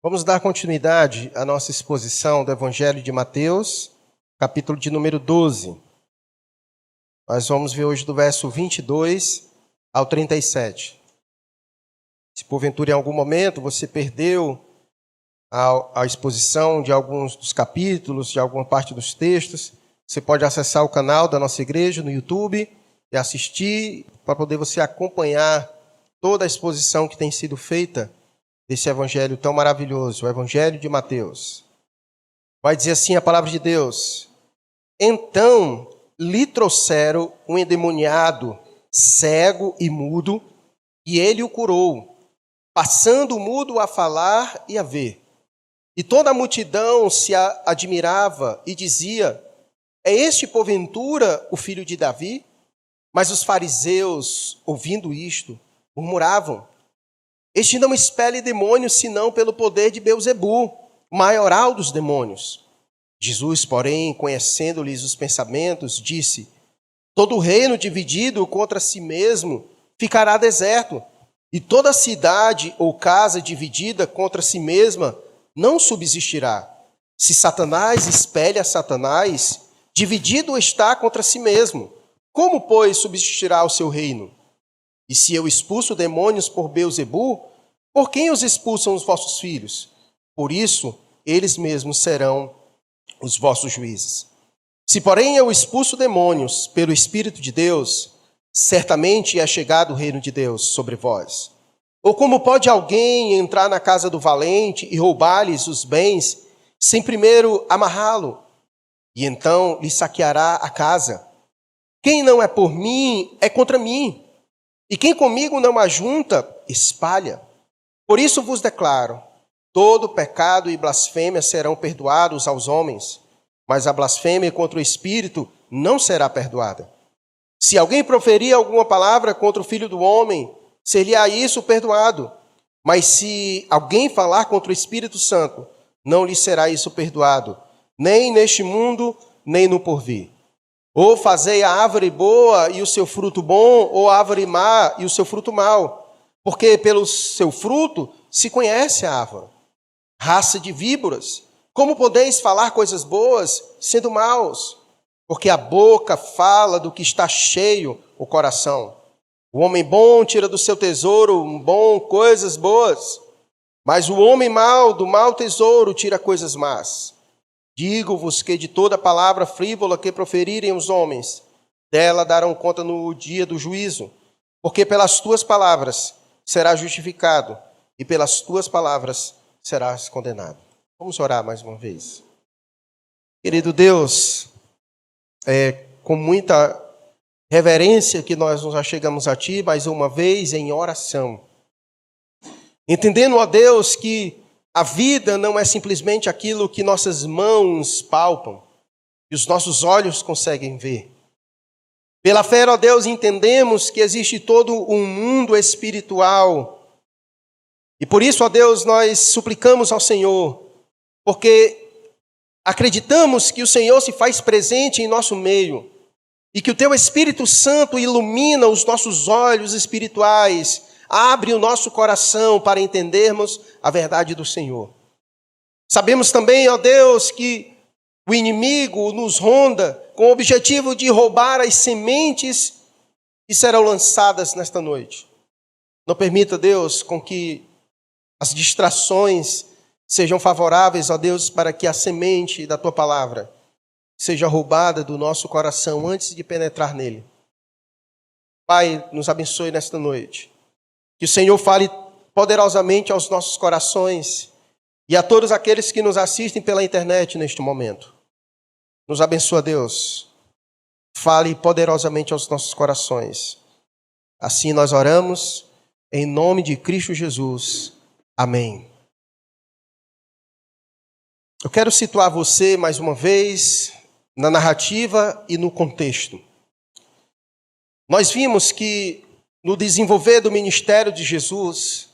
Vamos dar continuidade à nossa exposição do Evangelho de Mateus, capítulo de número 12. Nós vamos ver hoje do verso 22 ao 37. Se porventura em algum momento você perdeu a exposição de alguns dos capítulos, de alguma parte dos textos, você pode acessar o canal da nossa igreja no YouTube e assistir para poder você acompanhar toda a exposição que tem sido feita desse evangelho tão maravilhoso, o Evangelho de Mateus. Vai dizer assim a palavra de Deus: Então lhe trouxeram um endemoniado, cego e mudo, e ele o curou, passando o mudo a falar e a ver. E toda a multidão se admirava e dizia: É este, porventura, o filho de Davi? Mas os fariseus, ouvindo isto, murmuravam: Este não expele demônios, senão pelo poder de Beelzebu, maioral dos demônios. Jesus, porém, conhecendo-lhes os pensamentos, disse: Todo reino dividido contra si mesmo ficará deserto, e toda cidade ou casa dividida contra si mesma não subsistirá. Se Satanás espelha Satanás, dividido está contra si mesmo. Como, pois, subsistirá o seu reino? E se eu expulso demônios por Beelzebu, por quem os expulsam os vossos filhos? Por isso, eles mesmos serão os vossos juízes. Se, porém, eu expulso demônios pelo Espírito de Deus, certamente é chegado o reino de Deus sobre vós. Ou como pode alguém entrar na casa do valente e roubar-lhes os bens, sem primeiro amarrá-lo? E então lhe saqueará a casa. Quem não é por mim, é contra mim. E quem comigo não ajunta, espalha. Por isso vos declaro: todo pecado e blasfêmia serão perdoados aos homens, mas a blasfêmia contra o Espírito não será perdoada. Se alguém proferir alguma palavra contra o Filho do Homem, ser-lhe-á isso perdoado. Mas se alguém falar contra o Espírito Santo, não lhe será isso perdoado, nem neste mundo, nem no porvir. Ou fazei a árvore boa e o seu fruto bom, ou a árvore má e o seu fruto mau. Porque pelo seu fruto se conhece a árvore. Raça de víboras, como podeis falar coisas boas, sendo maus? Porque a boca fala do que está cheio o coração. O homem bom tira do seu tesouro bom coisas boas, mas o homem mau do mau tesouro tira coisas más. Digo-vos que de toda palavra frívola que proferirem os homens, dela darão conta no dia do juízo. Porque pelas tuas palavras serás justificado, e pelas tuas palavras serás condenado. Vamos orar mais uma vez. Querido Deus, com muita reverência que nós nos achegamos a Ti mais uma vez em oração. Entendendo, ó Deus, que a vida não é simplesmente aquilo que nossas mãos palpam e os nossos olhos conseguem ver. Pela fé, ó Deus, entendemos que existe todo um mundo espiritual. E por isso, ó Deus, nós suplicamos ao Senhor, porque acreditamos que o Senhor se faz presente em nosso meio e que o Teu Espírito Santo ilumina os nossos olhos espirituais, abre o nosso coração para entendermos a verdade do Senhor. Sabemos também, ó Deus, que o inimigo nos ronda com o objetivo de roubar as sementes que serão lançadas nesta noite. Não permita, Deus, com que as distrações sejam favoráveis, ó Deus, para que a semente da Tua palavra seja roubada do nosso coração antes de penetrar nele. Pai, nos abençoe nesta noite. Que o Senhor fale poderosamente aos nossos corações e a todos aqueles que nos assistem pela internet neste momento. Nos abençoa, Deus. Fale poderosamente aos nossos corações. Assim nós oramos, em nome de Cristo Jesus. Amém. Eu quero situar você mais uma vez na narrativa e no contexto. Nós vimos que no desenvolver do ministério de Jesus,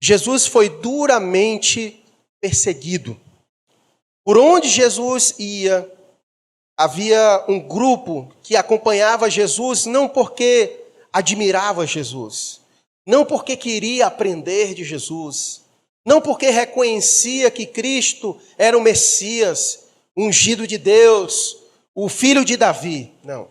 Jesus foi duramente perseguido. Por onde Jesus ia, havia um grupo que acompanhava Jesus não porque admirava Jesus, não porque queria aprender de Jesus, Não porque reconhecia que Cristo era o Messias, o ungido de Deus, o filho de Davi, não.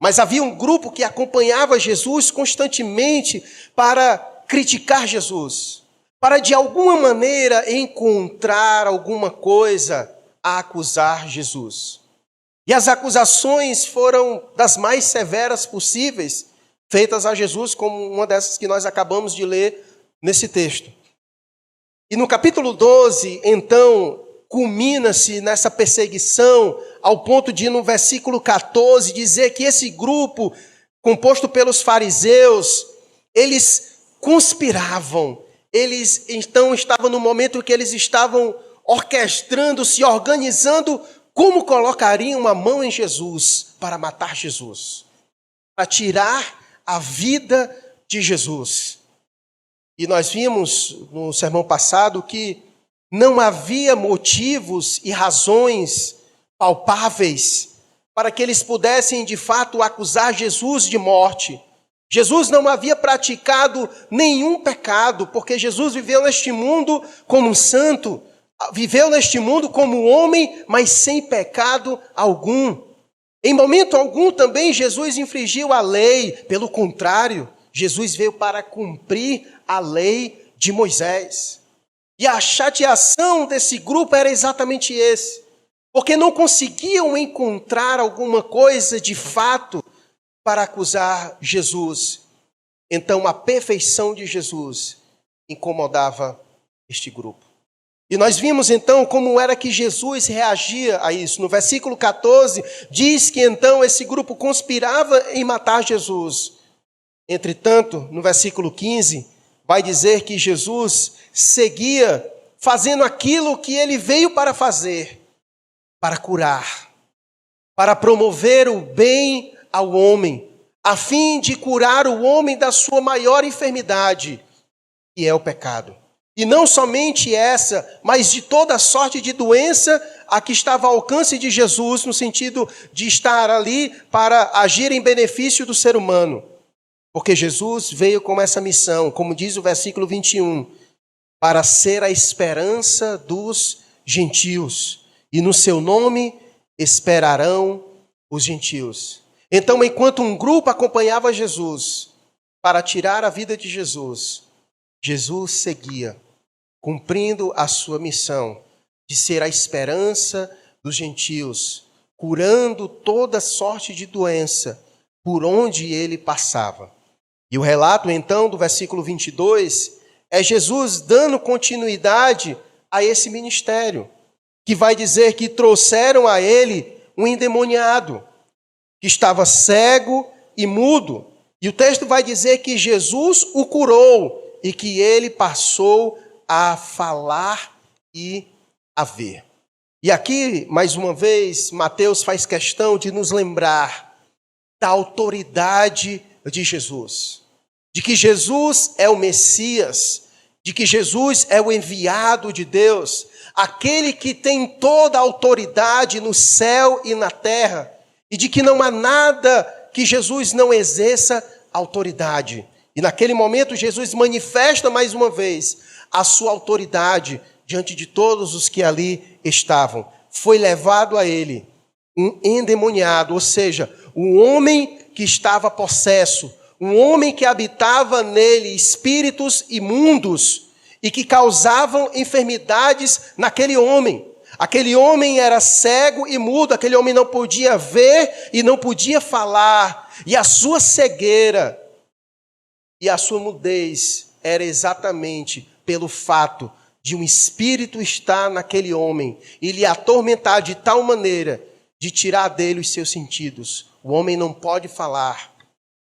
Mas havia um grupo que acompanhava Jesus constantemente para criticar Jesus, para de alguma maneira encontrar alguma coisa a acusar Jesus. E as acusações foram das mais severas possíveis, feitas a Jesus, como uma dessas que nós acabamos de ler nesse texto. E no capítulo 12, então, culmina-se nessa perseguição, ao ponto de, no versículo 14, dizer que esse grupo, composto pelos fariseus, eles conspiravam. Eles, então, estavam no momento que eles estavam orquestrando, se organizando, como colocariam a mão em Jesus para matar Jesus, para tirar a vida de Jesus. E nós vimos no sermão passado que não havia motivos e razões palpáveis para que eles pudessem, de fato, acusar Jesus de morte. Jesus não havia praticado nenhum pecado, porque Jesus viveu neste mundo como um santo, viveu neste mundo como homem, mas sem pecado algum. Em momento algum também Jesus infringiu a lei, pelo contrário, Jesus veio para cumprir a lei de Moisés. E a chateação desse grupo era exatamente esse, porque não conseguiam encontrar alguma coisa de fato para acusar Jesus. Então a perfeição de Jesus incomodava este grupo. E nós vimos então como era que Jesus reagia a isso. No versículo 14 diz que então esse grupo conspirava em matar Jesus. Entretanto, no versículo 15, vai dizer que Jesus seguia fazendo aquilo que ele veio para fazer, para curar, para promover o bem ao homem, a fim de curar o homem da sua maior enfermidade, que é o pecado. E não somente essa, mas de toda sorte de doença a que estava ao alcance de Jesus, no sentido de estar ali para agir em benefício do ser humano. Porque Jesus veio com essa missão, como diz o versículo 21, para ser a esperança dos gentios. E no seu nome esperarão os gentios. Então, enquanto um grupo acompanhava Jesus para tirar a vida de Jesus, Jesus seguia, cumprindo a sua missão de ser a esperança dos gentios, curando toda sorte de doença por onde ele passava. E o relato, então, do versículo 22, é Jesus dando continuidade a esse ministério, que vai dizer que trouxeram a ele um endemoniado, que estava cego e mudo. E o texto vai dizer que Jesus o curou e que ele passou a falar e a ver. E aqui, mais uma vez, Mateus faz questão de nos lembrar da autoridade de Jesus, de que Jesus é o Messias, de que Jesus é o enviado de Deus, aquele que tem toda a autoridade no céu e na terra, e de que não há nada que Jesus não exerça autoridade. E naquele momento Jesus manifesta mais uma vez a sua autoridade diante de todos os que ali estavam. Foi levado a ele um endemoniado, ou seja, um homem que estava possesso, um homem que habitava nele espíritos imundos e que causavam enfermidades naquele homem. Aquele homem era cego e mudo, aquele homem não podia ver e não podia falar. E a sua cegueira e a sua mudez era exatamente pelo fato de um espírito estar naquele homem e lhe atormentar de tal maneira de tirar dele os seus sentidos. O homem não pode falar,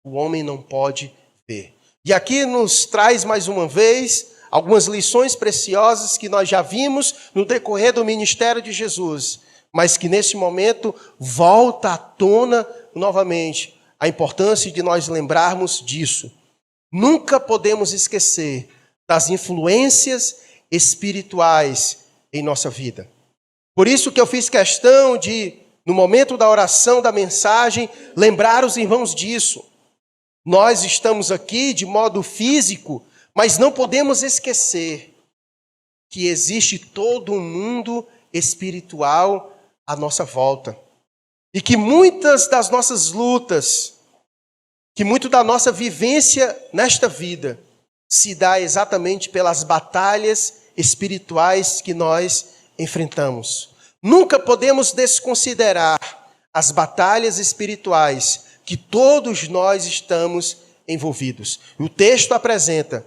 o homem não pode ver. E aqui nos traz mais uma vez algumas lições preciosas que nós já vimos no decorrer do ministério de Jesus, mas que nesse momento volta à tona novamente a importância de nós lembrarmos disso. Nunca podemos esquecer das influências espirituais em nossa vida. Por isso que eu fiz questão de, no momento da oração, da mensagem, lembrar os irmãos disso. Nós estamos aqui de modo físico, mas não podemos esquecer que existe todo um mundo espiritual à nossa volta. E que muitas das nossas lutas, que muito da nossa vivência nesta vida, se dá exatamente pelas batalhas espirituais que nós enfrentamos. Nunca podemos desconsiderar as batalhas espirituais que todos nós estamos envolvidos. O texto apresenta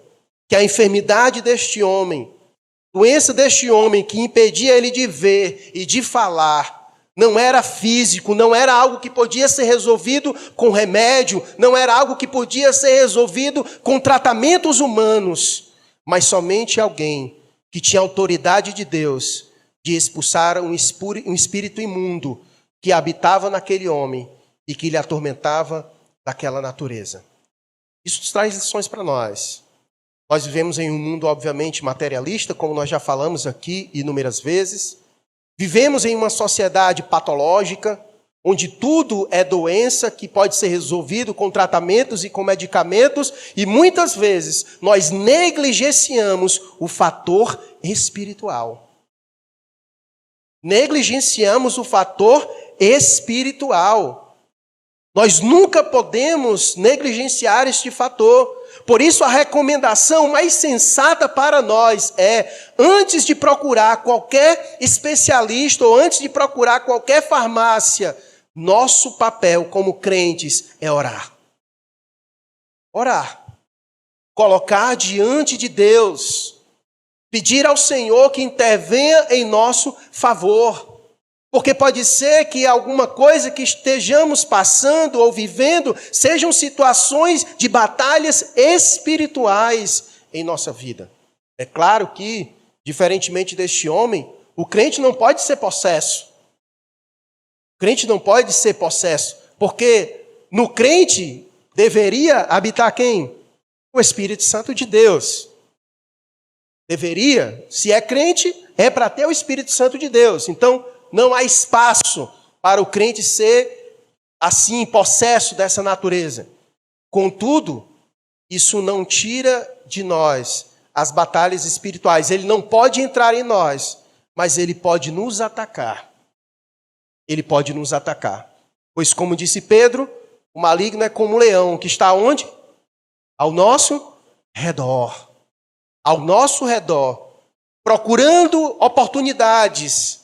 que a enfermidade deste homem, doença deste homem que impedia ele de ver e de falar, não era físico, não era algo que podia ser resolvido com remédio, não era algo que podia ser resolvido com tratamentos humanos, mas somente alguém que tinha autoridade de Deus de expulsar um espírito imundo que habitava naquele homem e que lhe atormentava daquela natureza. Isso traz lições para nós. Nós vivemos em um mundo, obviamente, materialista, como nós já falamos aqui inúmeras vezes. Vivemos em uma sociedade patológica, onde tudo é doença que pode ser resolvido com tratamentos e com medicamentos, e muitas vezes nós negligenciamos o fator espiritual. Negligenciamos o fator espiritual. Nós nunca podemos negligenciar este fator. Por isso, a recomendação mais sensata para nós é, antes de procurar qualquer especialista ou antes de procurar qualquer farmácia, nosso papel como crentes é orar. Orar. Colocar diante de Deus. Pedir ao Senhor que intervenha em nosso favor. Porque pode ser que alguma coisa que estejamos passando ou vivendo sejam situações de batalhas espirituais em nossa vida. É claro que, diferentemente deste homem, o crente não pode ser possesso. O crente não pode ser possesso, porque no crente deveria habitar quem? O Espírito Santo de Deus. Deveria, se é crente, é para ter o Espírito Santo de Deus. Então, não há espaço para o crente ser, assim, possesso dessa natureza. Contudo, isso não tira de nós as batalhas espirituais. Ele não pode entrar em nós, mas ele pode nos atacar. Ele pode nos atacar. Pois, como disse Pedro, o maligno é como um leão, que está onde? Ao nosso redor. Ao nosso redor. Procurando oportunidades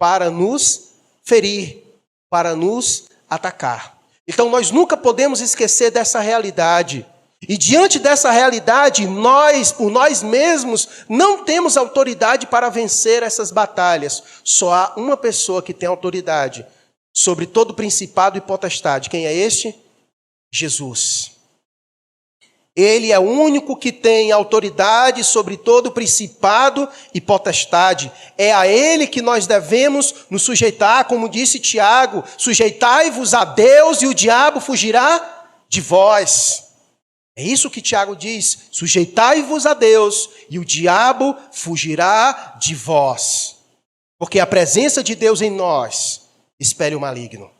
para nos ferir, para nos atacar. Então nós nunca podemos esquecer dessa realidade. E diante dessa realidade, nós, por nós mesmos, não temos autoridade para vencer essas batalhas. Só há uma pessoa que tem autoridade sobre todo principado e potestade. Quem é este? Jesus. Ele é o único que tem autoridade sobre todo principado e potestade. É a ele que nós devemos nos sujeitar, como disse Tiago, sujeitai-vos a Deus e o diabo fugirá de vós. É isso que Tiago diz, sujeitai-vos a Deus e o diabo fugirá de vós. Porque a presença de Deus em nós espere o maligno.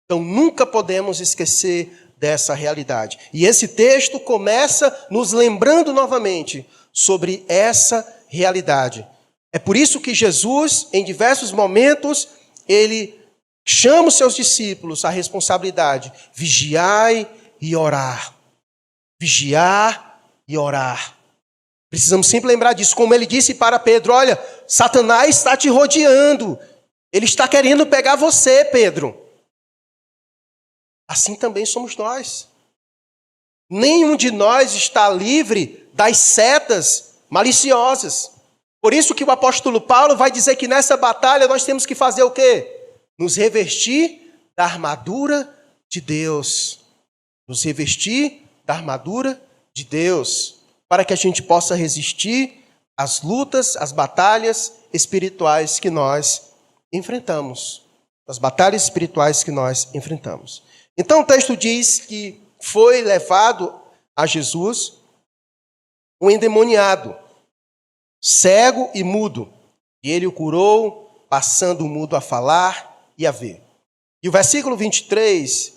Então nunca podemos esquecer dessa realidade. E esse texto começa nos lembrando novamente sobre essa realidade. É por isso que Jesus, em diversos momentos, ele chama os seus discípulos à responsabilidade. Vigiai e orar. Vigiar e orar. Precisamos sempre lembrar disso. Como ele disse para Pedro, olha, Satanás está te rodeando. Ele está querendo pegar você, Pedro. Assim também somos nós. Nenhum de nós está livre das setas maliciosas. Por isso que o apóstolo Paulo vai dizer que nessa batalha nós temos que fazer o quê? Nos revestir da armadura de Deus. Nos revestir da armadura de Deus. Para que a gente possa resistir às lutas, às batalhas espirituais que nós enfrentamos. As batalhas espirituais que nós enfrentamos. Então o texto diz que foi levado a Jesus um endemoniado, cego e mudo, e ele o curou, passando o mudo a falar e a ver. E o versículo 23,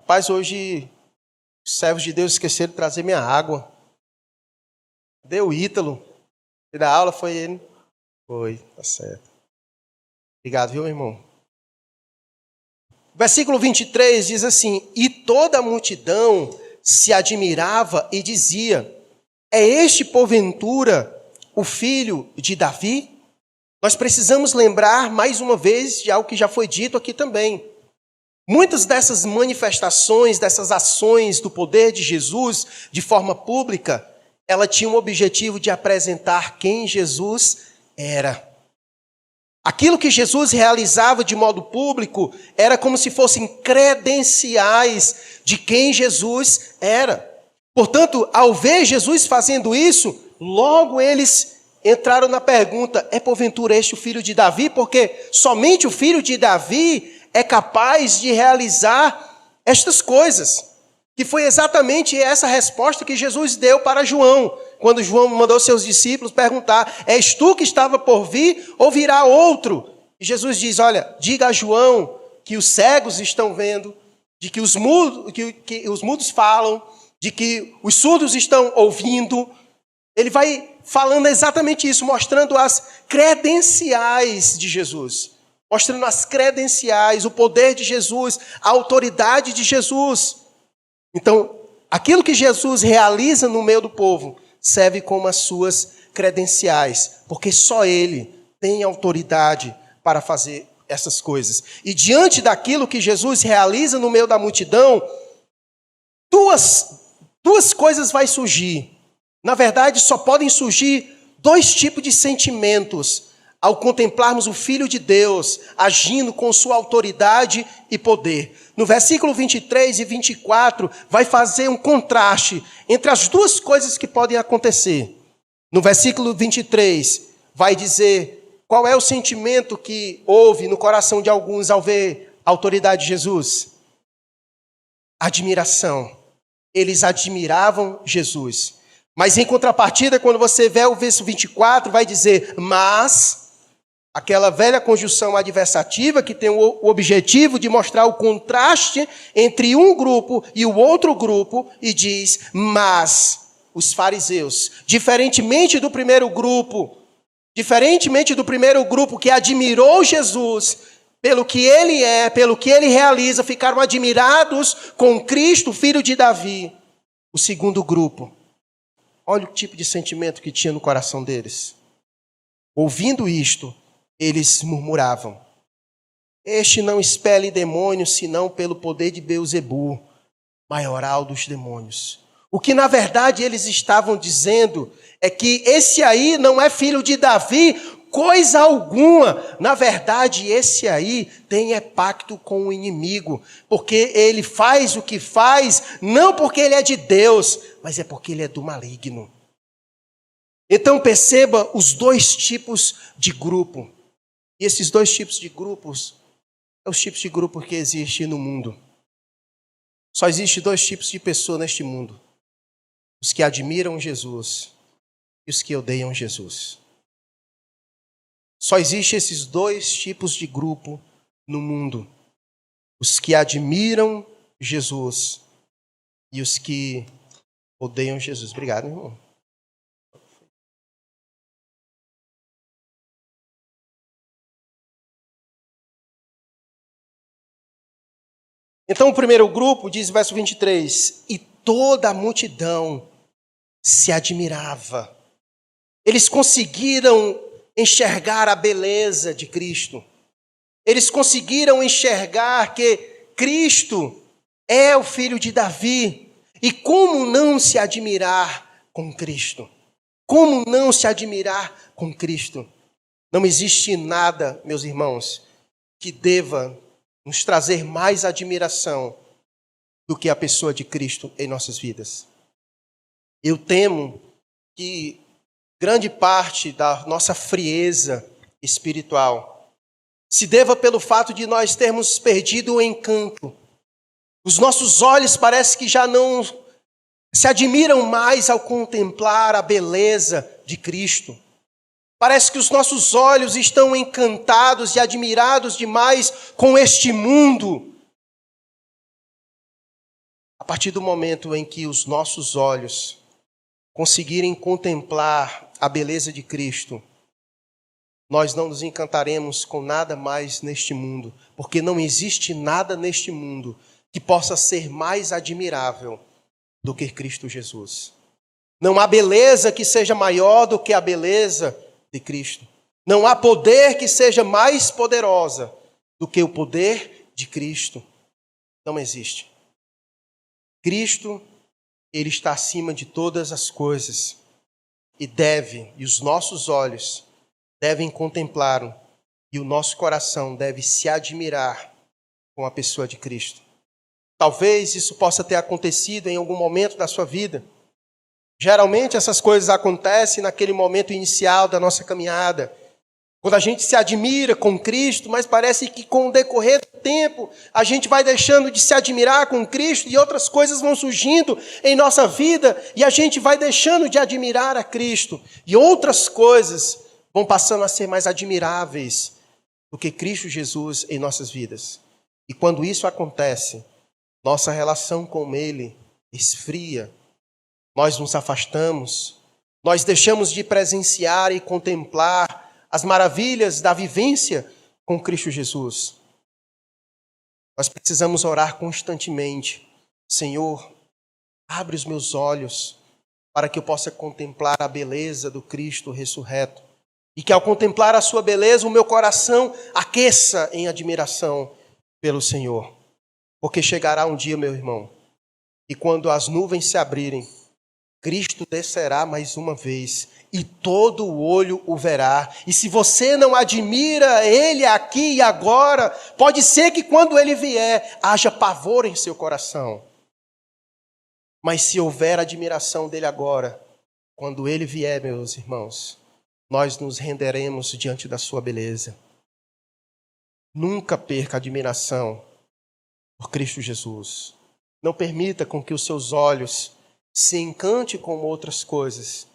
rapaz, hoje os servos de Deus esqueceram de trazer minha água. Cadê o Ítalo? E da aula foi ele? Foi, tá certo. Obrigado, viu, meu irmão? Versículo 23 diz assim: E toda a multidão se admirava e dizia: É este, porventura, o filho de Davi? Nós precisamos lembrar, mais uma vez, de algo que já foi dito aqui também. Muitas dessas manifestações, dessas ações do poder de Jesus, de forma pública, ela tinha o objetivo de apresentar quem Jesus era. Aquilo que Jesus realizava de modo público era como se fossem credenciais de quem Jesus era. Portanto, ao ver Jesus fazendo isso, logo eles entraram na pergunta: é porventura este o filho de Davi? Porque somente o filho de Davi é capaz de realizar estas coisas. Que foi exatamente essa resposta que Jesus deu para João, quando João mandou seus discípulos perguntar: És tu que estava por vir ou virá outro? E Jesus diz: olha, diga a João que os cegos estão vendo, de que os mudos falam, de que os surdos estão ouvindo. Ele vai falando exatamente isso, mostrando as credenciais de Jesus, mostrando as credenciais, o poder de Jesus, a autoridade de Jesus. Então, aquilo que Jesus realiza no meio do povo serve como as suas credenciais, porque só Ele tem autoridade para fazer essas coisas. E diante daquilo que Jesus realiza no meio da multidão, duas coisas vai surgir. Na verdade, só podem surgir dois tipos de sentimentos ao contemplarmos o Filho de Deus agindo com sua autoridade e poder. No versículo 23 e 24, vai fazer um contraste entre as duas coisas que podem acontecer. No versículo 23, vai dizer qual é o sentimento que houve no coração de alguns ao ver a autoridade de Jesus. Admiração. Eles admiravam Jesus. Mas em contrapartida, quando você vê o verso 24, vai dizer: mas... Aquela velha conjunção adversativa que tem o objetivo de mostrar o contraste entre um grupo e o outro grupo, e diz: mas os fariseus, diferentemente do primeiro grupo que admirou Jesus pelo que ele é, pelo que ele realiza, ficaram admirados com Cristo, filho de Davi. O segundo grupo, olha o tipo de sentimento que tinha no coração deles. Ouvindo isto, eles murmuravam: Este não expele demônios, senão pelo poder de Beelzebu, maioral dos demônios. O que na verdade eles estavam dizendo é que esse aí não é filho de Davi, coisa alguma. Na verdade, esse aí tem pacto com o inimigo, porque ele faz o que faz, não porque ele é de Deus, mas é porque ele é do maligno. Então perceba os dois tipos de grupo. E esses dois tipos de grupos são os tipos de grupos que existem no mundo. Só existem dois tipos de pessoas neste mundo: os que admiram Jesus e os que odeiam Jesus. Só existem esses dois tipos de grupo no mundo: os que admiram Jesus e os que odeiam Jesus. Obrigado, irmão. Então o primeiro grupo, diz o verso 23, e toda a multidão se admirava. Eles conseguiram enxergar a beleza de Cristo. Eles conseguiram enxergar que Cristo é o filho de Davi. E como não se admirar com Cristo? Como não se admirar com Cristo? Não existe nada, meus irmãos, que deva nos trazer mais admiração do que a pessoa de Cristo em nossas vidas. Eu temo que grande parte da nossa frieza espiritual se deva pelo fato de nós termos perdido o encanto. Os nossos olhos parece que já não se admiram mais ao contemplar a beleza de Cristo. Parece que os nossos olhos estão encantados e admirados demais com este mundo. A partir do momento em que os nossos olhos conseguirem contemplar a beleza de Cristo, nós não nos encantaremos com nada mais neste mundo, porque não existe nada neste mundo que possa ser mais admirável do que Cristo Jesus. Não há beleza que seja maior do que a beleza de Cristo. Não há poder que seja mais poderosa do que o poder de Cristo. Não existe. Cristo, Ele está acima de todas as coisas e os nossos olhos devem contemplá-lo e o nosso coração deve se admirar com a pessoa de Cristo. Talvez isso possa ter acontecido em algum momento da sua vida. Geralmente essas coisas acontecem naquele momento inicial da nossa caminhada, quando a gente se admira com Cristo, mas parece que com o decorrer do tempo a gente vai deixando de se admirar com Cristo e outras coisas vão surgindo em nossa vida e a gente vai deixando de admirar a Cristo e outras coisas vão passando a ser mais admiráveis do que Cristo Jesus em nossas vidas. E quando isso acontece, nossa relação com Ele esfria, nós nos afastamos, nós deixamos de presenciar e contemplar as maravilhas da vivência com Cristo Jesus. Nós precisamos orar constantemente. Senhor, abre os meus olhos para que eu possa contemplar a beleza do Cristo ressurreto. E que ao contemplar a sua beleza, o meu coração aqueça em admiração pelo Senhor. Porque chegará um dia, meu irmão, e quando as nuvens se abrirem, Cristo descerá mais uma vez e todo o olho o verá. E se você não admira Ele aqui e agora, pode ser que quando Ele vier, haja pavor em seu coração. Mas se houver admiração dEle agora, quando Ele vier, meus irmãos, nós nos renderemos diante da sua beleza. Nunca perca a admiração por Cristo Jesus. Não permita com que os seus olhos se encante com outras coisas,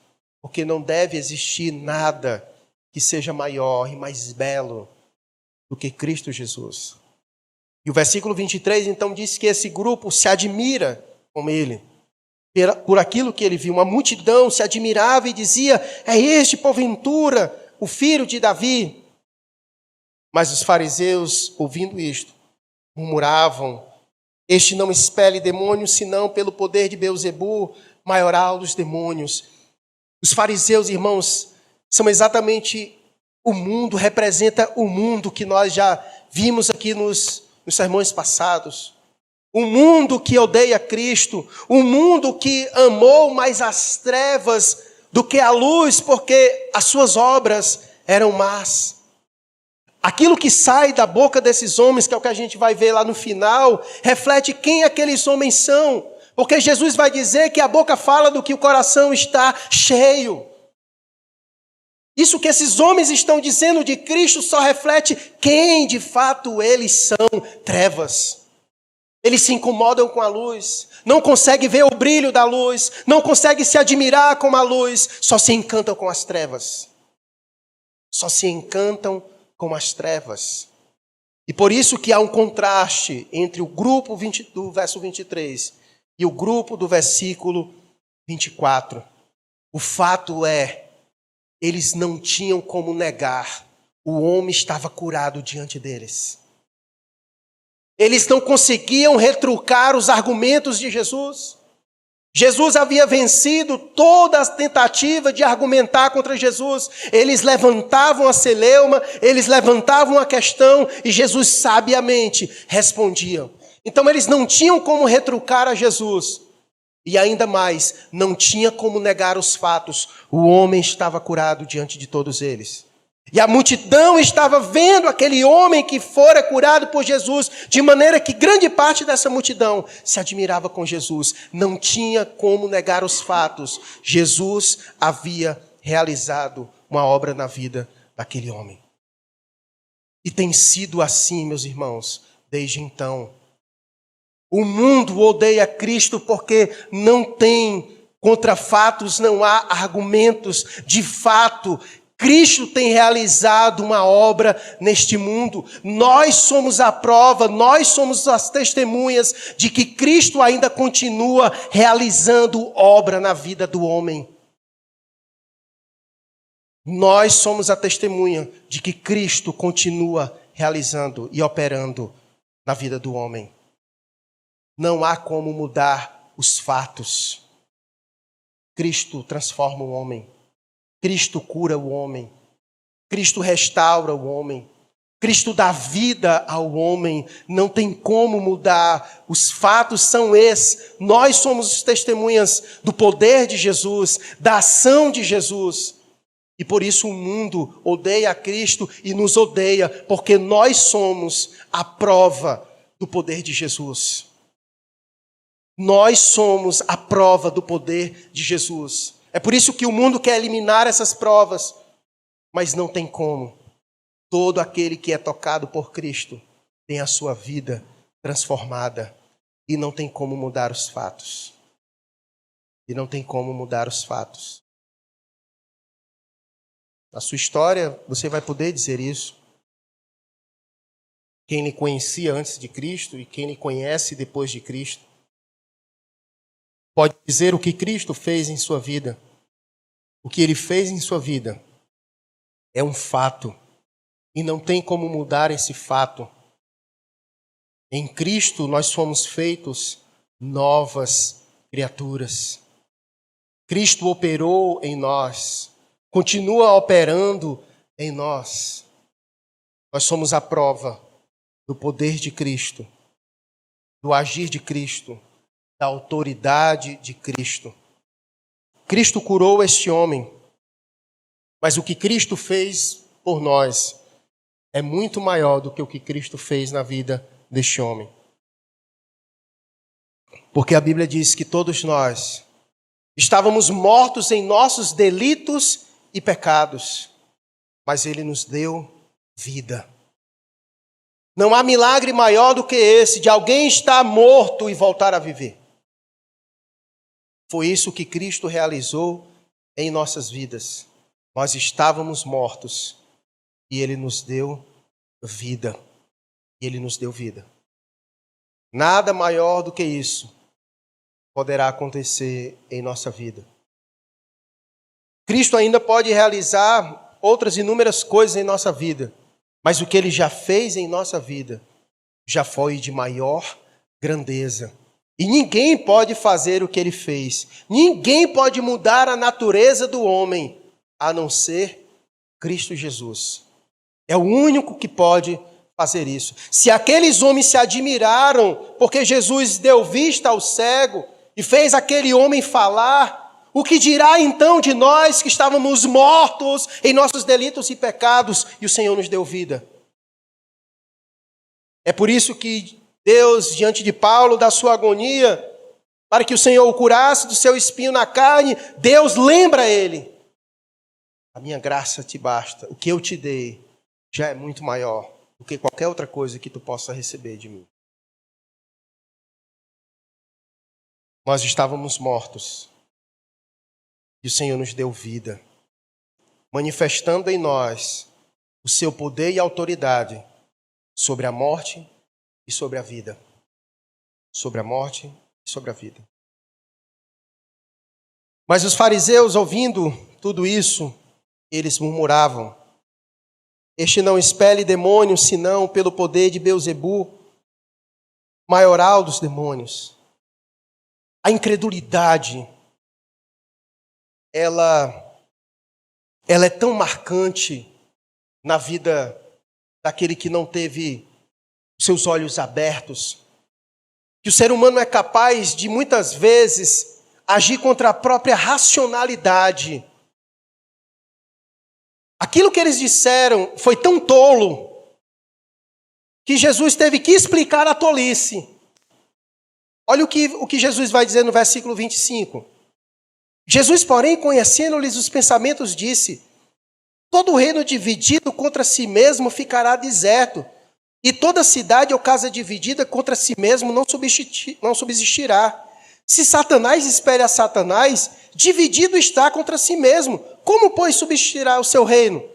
porque não deve existir nada que seja maior e mais belo do que Cristo Jesus. E o versículo 23, então, diz que esse grupo se admira com ele, por aquilo que ele viu. Uma multidão se admirava e dizia: é este, porventura, o filho de Davi? Mas os fariseus, ouvindo isto, murmuravam: este não expele demônios, senão pelo poder de Beelzebu, maioral dos demônios. Os fariseus, irmãos, são exatamente o mundo, representa o mundo que nós já vimos aqui nos sermões passados. Um mundo que odeia Cristo, um mundo que amou mais as trevas do que a luz, porque as suas obras eram más. Aquilo que sai da boca desses homens, que é o que a gente vai ver lá no final, reflete quem aqueles homens são. Porque Jesus vai dizer que a boca fala do que o coração está cheio. Isso que esses homens estão dizendo de Cristo só reflete quem de fato eles são: trevas. Eles se incomodam com a luz, não conseguem ver o brilho da luz, não conseguem se admirar com a luz, só se encantam com as trevas. Só se encantam com as trevas. E por isso que há um contraste entre o grupo do verso 23 e o grupo do versículo 24. O fato é, eles não tinham como negar, o homem estava curado diante deles. Eles não conseguiam retrucar os argumentos de Jesus. Jesus havia vencido toda a tentativa de argumentar contra Jesus. Eles levantavam a celeuma, eles levantavam a questão e Jesus sabiamente respondia. Então eles não tinham como retrucar a Jesus. E ainda mais, não tinha como negar os fatos. O homem estava curado diante de todos eles. E a multidão estava vendo aquele homem que fora curado por Jesus, de maneira que grande parte dessa multidão se admirava com Jesus. Não tinha como negar os fatos. Jesus havia realizado uma obra na vida daquele homem. E tem sido assim, meus irmãos, desde então. O mundo odeia Cristo porque não tem contra fatos, não há argumentos. De fato, Cristo tem realizado uma obra neste mundo. Nós somos a prova, nós somos as testemunhas de que Cristo ainda continua realizando obra na vida do homem. Nós somos a testemunha de que Cristo continua realizando e operando na vida do homem. Não há como mudar os fatos. Cristo transforma o homem. Cristo cura o homem. Cristo restaura o homem. Cristo dá vida ao homem. Não tem como mudar. Os fatos são esses. Nós somos as testemunhas do poder de Jesus, da ação de Jesus. E por isso o mundo odeia a Cristo e nos odeia, porque nós somos a prova do poder de Jesus. Nós somos a prova do poder de Jesus. É por isso que o mundo quer eliminar essas provas, mas não tem como. Todo aquele que é tocado por Cristo tem a sua vida transformada e não tem como mudar os fatos. E não tem como mudar os fatos. Na sua história, você vai poder dizer isso. Quem lhe conhecia antes de Cristo e quem lhe conhece depois de Cristo pode dizer o que Cristo fez em sua vida. O que ele fez em sua vida é um fato e não tem como mudar esse fato. Em Cristo nós fomos feitos novas criaturas. Cristo operou em nós, continua operando em nós. Nós somos a prova do poder de Cristo, do agir de Cristo, da autoridade de Cristo. Cristo curou este homem, mas o que Cristo fez por nós é muito maior do que o que Cristo fez na vida deste homem. Porque a Bíblia diz que todos nós estávamos mortos em nossos delitos e pecados, mas Ele nos deu vida. Não há milagre maior do que esse, de alguém estar morto e voltar a viver. Foi isso que Cristo realizou em nossas vidas. Nós estávamos mortos e Ele nos deu vida. E Ele nos deu vida. Nada maior do que isso poderá acontecer em nossa vida. Cristo ainda pode realizar outras inúmeras coisas em nossa vida, mas o que Ele já fez em nossa vida já foi de maior grandeza. E ninguém pode fazer o que Ele fez. Ninguém pode mudar a natureza do homem, a não ser Cristo Jesus. É o único que pode fazer isso. Se aqueles homens se admiraram porque Jesus deu vista ao cego e fez aquele homem falar, o que dirá então de nós que estávamos mortos em nossos delitos e pecados e o Senhor nos deu vida? É por isso que Deus, diante de Paulo, da sua agonia, para que o Senhor o curasse do seu espinho na carne, Deus lembra a ele: a minha graça te basta, o que eu te dei já é muito maior do que qualquer outra coisa que tu possa receber de mim. Nós estávamos mortos e o Senhor nos deu vida, manifestando em nós o seu poder e autoridade sobre a morte e sobre a vida. Sobre a morte e sobre a vida. Mas os fariseus, ouvindo tudo isso, eles murmuravam: este não expele demônios, senão pelo poder de Beelzebu, maioral dos demônios. A incredulidade, ela é tão marcante na vida daquele que não teve seus olhos abertos, que o ser humano é capaz de muitas vezes agir contra a própria racionalidade. Aquilo que eles disseram foi tão tolo que Jesus teve que explicar a tolice. Olha o que Jesus vai dizer no versículo 25. Jesus, porém, conhecendo-lhes os pensamentos, disse: todo reino dividido contra si mesmo ficará deserto, e toda cidade ou casa dividida contra si mesmo não subsistirá. Se Satanás espere a Satanás, dividido está contra si mesmo. Como, pois, subsistirá o seu reino?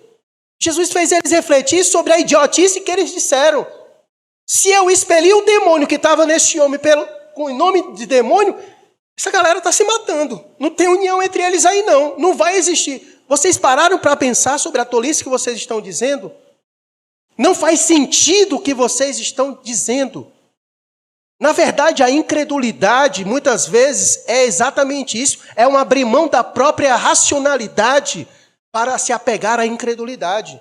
Jesus fez eles refletir sobre a idiotice que eles disseram. Se eu expeli o demônio que estava neste homem com o nome de demônio, essa galera está se matando. Não tem união entre eles aí, não. Não vai existir. Vocês pararam para pensar sobre a tolice que vocês estão dizendo? Não faz sentido o que vocês estão dizendo. Na verdade, a incredulidade, muitas vezes, é exatamente isso. É um abrir mão da própria racionalidade para se apegar à incredulidade.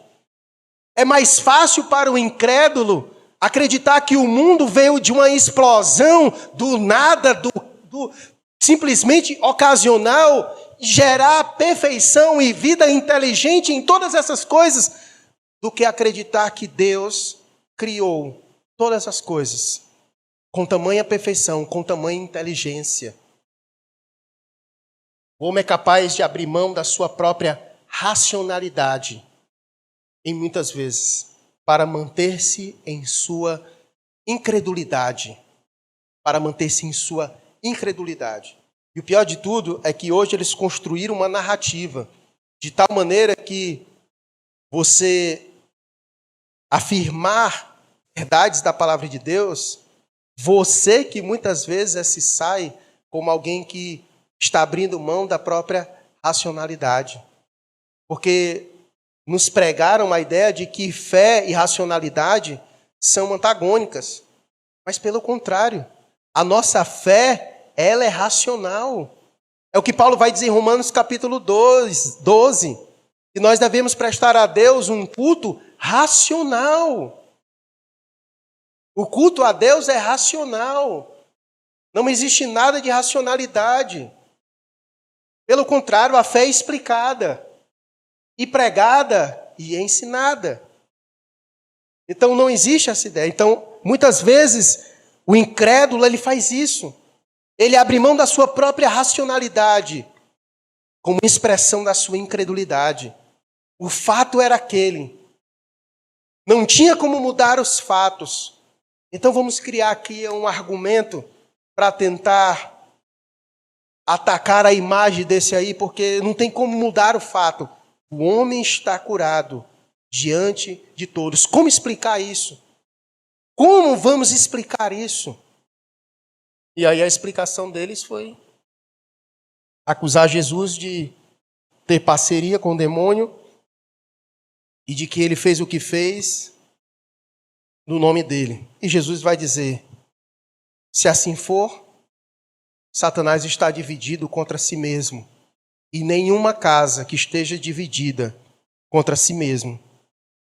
É mais fácil para o incrédulo acreditar que o mundo veio de uma explosão do nada, do simplesmente ocasional, gerar perfeição e vida inteligente em todas essas coisas, do que acreditar que Deus criou todas as coisas com tamanha perfeição, com tamanha inteligência. O homem é capaz de abrir mão da sua própria racionalidade, em muitas vezes, para manter-se em sua incredulidade. Para manter-se em sua incredulidade. E o pior de tudo é que hoje eles construíram uma narrativa de tal maneira que você afirmar verdades da palavra de Deus, você que muitas vezes se sai como alguém que está abrindo mão da própria racionalidade. Porque nos pregaram a ideia de que fé e racionalidade são antagônicas. Mas pelo contrário, a nossa fé, ela é racional. É o que Paulo vai dizer em Romanos capítulo 12, que nós devemos prestar a Deus um culto racional. O culto a Deus é racional. Não existe nada de racionalidade. Pelo contrário, a fé é explicada, e pregada e ensinada. Então não existe essa ideia. Então, muitas vezes, o incrédulo ele faz isso. Ele abre mão da sua própria racionalidade como expressão da sua incredulidade. O fato era aquele. Não tinha como mudar os fatos. Então vamos criar aqui um argumento para tentar atacar a imagem desse aí, porque não tem como mudar o fato. O homem está curado diante de todos. Como explicar isso? Como vamos explicar isso? E aí a explicação deles foi acusar Jesus de ter parceria com o demônio e de que ele fez o que fez no nome dele. E Jesus vai dizer, se assim for, Satanás está dividido contra si mesmo. E nenhuma casa que esteja dividida contra si mesmo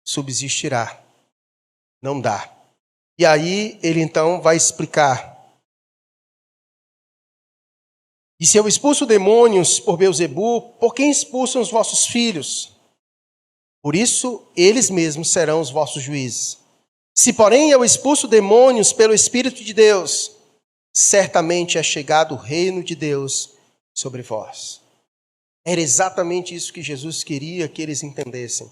subsistirá. Não dá. E aí ele então vai explicar. E se eu expulso demônios por Beelzebu, por quem expulsam os vossos filhos? Por isso eles mesmos serão os vossos juízes. Se porém eu expulso demônios pelo Espírito de Deus, certamente é chegado o reino de Deus sobre vós. Era exatamente isso que Jesus queria que eles entendessem.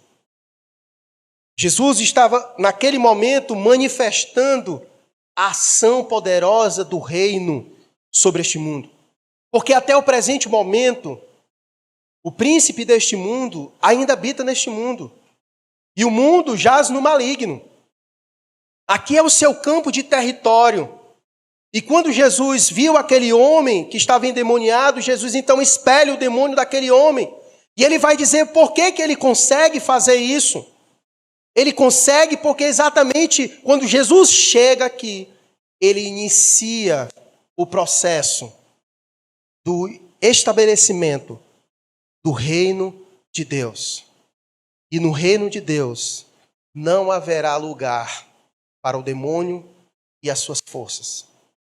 Jesus estava, naquele momento, manifestando a ação poderosa do reino sobre este mundo. Porque até o presente momento, o príncipe deste mundo ainda habita neste mundo. E o mundo jaz no maligno. Aqui é o seu campo de território. E quando Jesus viu aquele homem que estava endemoniado, Jesus então expele o demônio daquele homem. E ele vai dizer por que ele consegue fazer isso. Ele consegue porque exatamente quando Jesus chega aqui, ele inicia o processo do estabelecimento do reino de Deus. E no reino de Deus não haverá lugar para o demônio e as suas forças.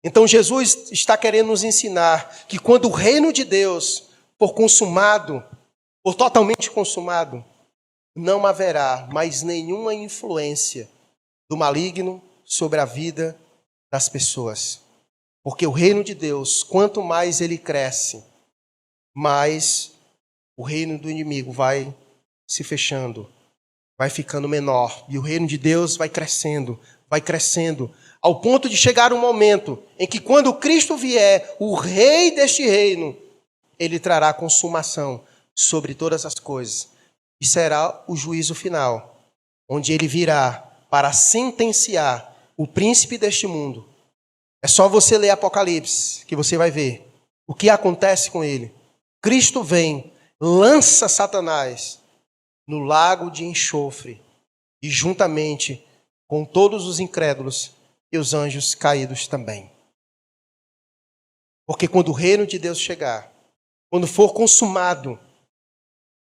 Então Jesus está querendo nos ensinar que quando o reino de Deus for consumado, for totalmente consumado, não haverá mais nenhuma influência do maligno sobre a vida das pessoas. Porque o reino de Deus, quanto mais ele cresce, mais o reino do inimigo vai se fechando, vai ficando menor. E o reino de Deus vai crescendo, ao ponto de chegar um momento em que quando Cristo vier, o rei deste reino, ele trará consumação sobre todas as coisas. E será o juízo final, onde ele virá para sentenciar o príncipe deste mundo. É só você ler Apocalipse, que você vai ver o que acontece com ele. Cristo vem lança Satanás no lago de enxofre e juntamente com todos os incrédulos e os anjos caídos também. Porque quando o reino de Deus chegar, quando for consumado,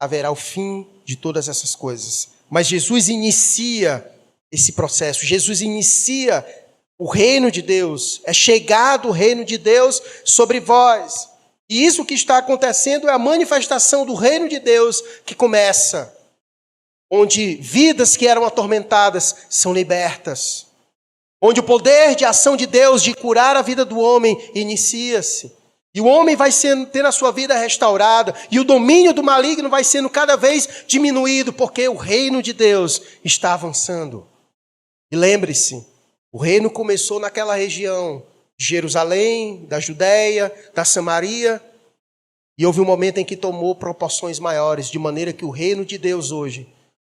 haverá o fim de todas essas coisas. Mas Jesus inicia esse processo. Jesus inicia o reino de Deus. É chegado o reino de Deus sobre vós. E isso que está acontecendo é a manifestação do reino de Deus que começa, onde vidas que eram atormentadas são libertas, onde o poder de ação de Deus de curar a vida do homem inicia-se. E o homem vai ter a sua vida restaurada, e o domínio do maligno vai sendo cada vez diminuído, porque o reino de Deus está avançando. E lembre-se, o reino começou naquela região de Jerusalém, da Judéia, da Samaria, e houve um momento em que tomou proporções maiores, de maneira que o reino de Deus hoje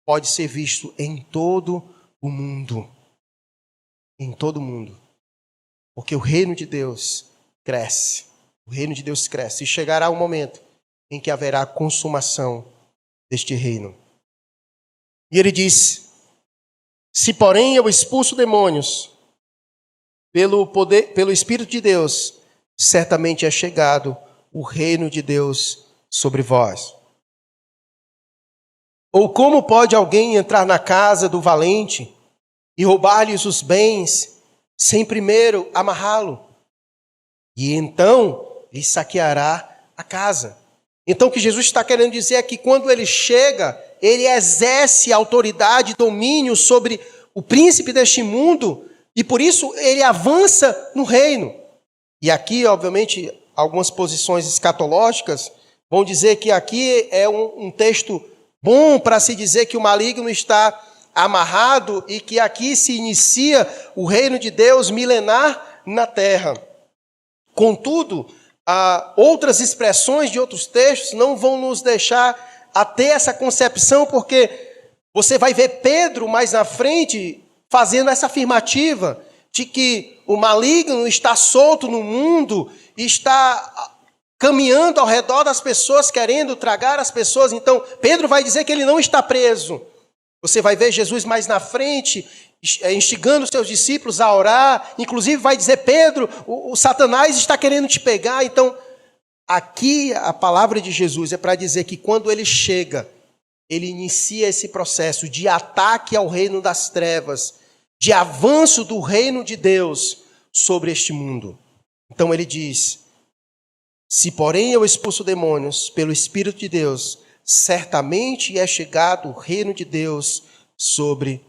pode ser visto em todo o mundo. Em todo o mundo. Porque o reino de Deus cresce. O reino de Deus cresce. E chegará um momento em que haverá consumação deste reino. E ele diz: se porém eu expulso demônios pelo Espírito de Deus, certamente é chegado o reino de Deus sobre vós. Ou como pode alguém entrar na casa do valente e roubar-lhes os bens, sem primeiro amarrá-lo? E então lhe saqueará a casa. Então o que Jesus está querendo dizer é que quando ele chega, ele exerce autoridade e domínio sobre o príncipe deste mundo, e por isso ele avança no reino. E aqui, obviamente, algumas posições escatológicas vão dizer que aqui é um texto bom para se dizer que o maligno está amarrado e que aqui se inicia o reino de Deus milenar na terra. Contudo, outras expressões de outros textos não vão nos deixar a ter essa concepção, porque você vai ver Pedro mais na frente fazendo essa afirmativa de que o maligno está solto no mundo e está caminhando ao redor das pessoas, querendo tragar as pessoas. Então, Pedro vai dizer que ele não está preso. Você vai ver Jesus mais na frente, instigando os seus discípulos a orar. Inclusive vai dizer: Pedro, o Satanás está querendo te pegar. Então, aqui a palavra de Jesus é para dizer que quando ele chega, ele inicia esse processo de ataque ao reino das trevas, de avanço do reino de Deus sobre este mundo. Então ele diz: se porém eu expulso demônios pelo Espírito de Deus, certamente é chegado o reino de Deus sobre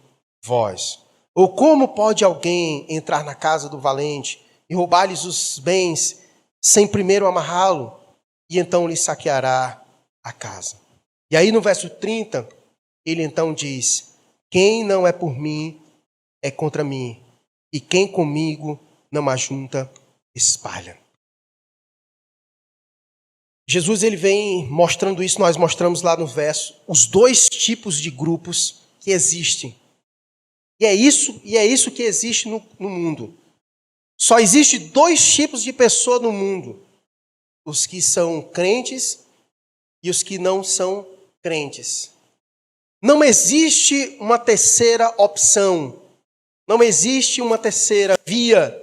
vós. Ou como pode alguém entrar na casa do valente e roubar-lhes os bens sem primeiro amarrá-lo, e então lhe saqueará a casa? E aí no verso 30, ele então diz: quem não é por mim é contra mim, e quem comigo não ajunta, espalha. Jesus ele vem mostrando isso, nós mostramos lá no verso, os dois tipos de grupos que existem. E é isso que existe no mundo. Só existe dois tipos de pessoa no mundo: os que são crentes e os que não são crentes. Não existe uma terceira opção. Não existe uma terceira via.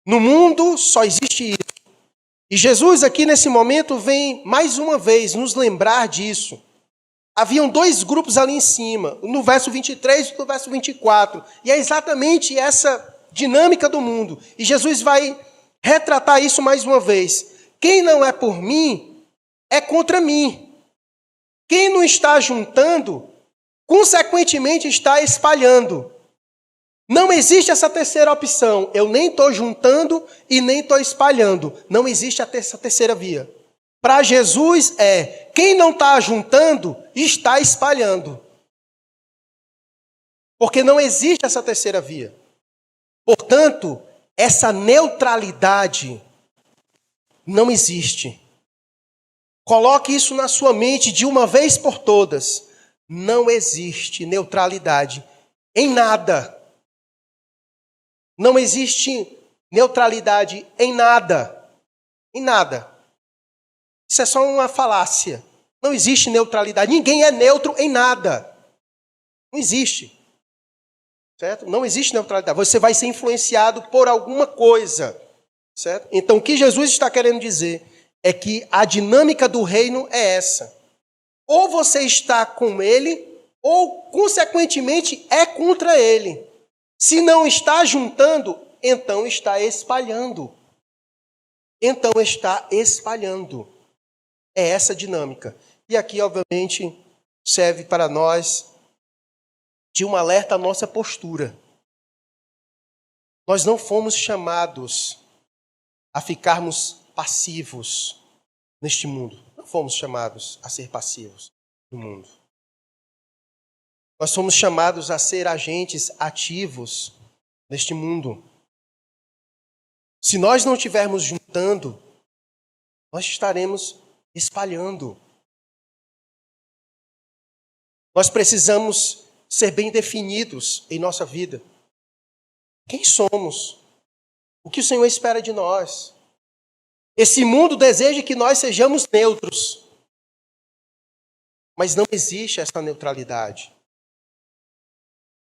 No mundo só existe isso. E Jesus aqui nesse momento vem mais uma vez nos lembrar disso. Haviam dois grupos ali em cima, no verso 23 e no verso 24. E é exatamente essa dinâmica do mundo. E Jesus vai retratar isso mais uma vez. Quem não é por mim, é contra mim. Quem não está juntando, consequentemente está espalhando. Não existe essa terceira opção. Eu nem estou juntando e nem estou espalhando. Não existe essa terceira via. Para Jesus quem não está juntando, está espalhando. Porque não existe essa terceira via. Portanto, essa neutralidade não existe. Coloque isso na sua mente de uma vez por todas. Não existe neutralidade em nada. Não existe neutralidade em nada. Em nada. Isso é só uma falácia. Não existe neutralidade. Ninguém é neutro em nada. Não existe. Certo? Não existe neutralidade. Você vai ser influenciado por alguma coisa. Certo? Então, o que Jesus está querendo dizer é que a dinâmica do reino é essa. Ou você está com ele, ou, consequentemente, é contra ele. Se não está juntando, então está espalhando. Então está espalhando. É essa a dinâmica. E aqui, obviamente, serve para nós de um alerta à nossa postura. Nós não fomos chamados a ficarmos passivos neste mundo. Não fomos chamados a ser passivos no mundo. Nós somos chamados a ser agentes ativos neste mundo. Se nós não estivermos juntando, nós estaremos espalhando. Nós precisamos ser bem definidos em nossa vida. Quem somos? O que o Senhor espera de nós? Esse mundo deseja que nós sejamos neutros. Mas não existe essa neutralidade.